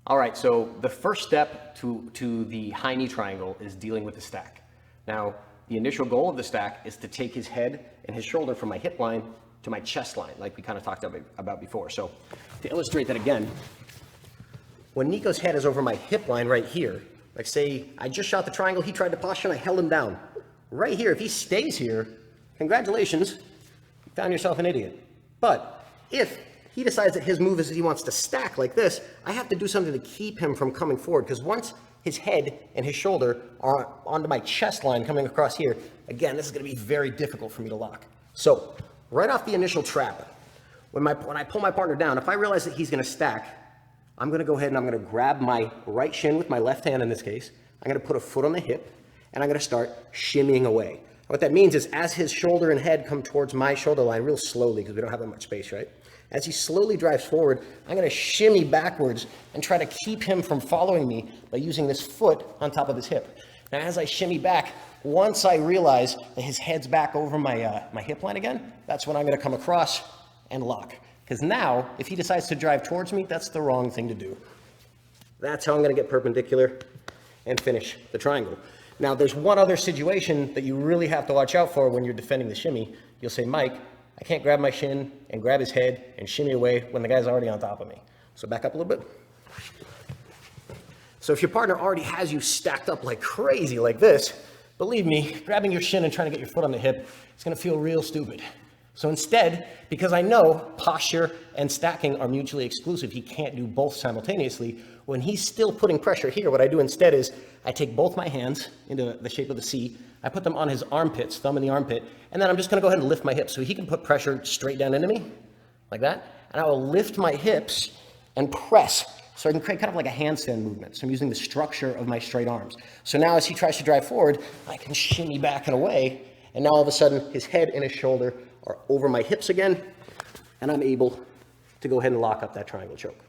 All right, so the first step to the high knee triangle is dealing with the stack. Now, the initial goal of the stack is to take his head and his shoulder from my hip line to my chest line, like we kind of talked about before. So to illustrate that again, when Nico's head is over my hip line right here, like say I just shot the triangle, he tried to posture and I held him down. Right here, if he stays here, congratulations, you found yourself an idiot. But if he decides that his move is that he wants to stack like this, I have to do something to keep him from coming forward, because once his head and his shoulder are onto my chest line coming across here, again, this is going to be very difficult for me to lock. So right off the initial trap, when I pull my partner down, if I realize that he's going to stack, I'm going to go ahead and I'm going to grab my right shin with my left hand in this case. I'm going to put a foot on the hip, and I'm going to start shimmying away. What that means is as his shoulder and head come towards my shoulder line real slowly, because we don't have that much space, right? As he slowly drives forward, I'm going to shimmy backwards and try to keep him from following me by using this foot on top of his hip. Now, as I shimmy back, once I realize that his head's back over my hip line again, that's when I'm going to come across and lock. Because now, if he decides to drive towards me, that's the wrong thing to do. That's how I'm going to get perpendicular and finish the triangle. Now, there's one other situation that you really have to watch out for when you're defending the shimmy. You'll say, Mike, I can't grab my shin and grab his head and shimmy away when the guy's already on top of me. So back up a little bit. So if your partner already has you stacked up like crazy like this, believe me, grabbing your shin and trying to get your foot on the hip, it's going to feel real stupid. So instead, because I know posture and stacking are mutually exclusive, he can't do both simultaneously, when he's still putting pressure here, what I do instead is I take both my hands into the shape of the C, I put them on his armpits, thumb in the armpit, and then I'm just going to go ahead and lift my hips so he can put pressure straight down into me, like that, and I will lift my hips and press so I can create kind of like a handstand movement. So I'm using the structure of my straight arms. So now as he tries to drive forward, I can shimmy back and away, and now all of a sudden his head and his shoulder are over my hips again, and I'm able to go ahead and lock up that triangle choke.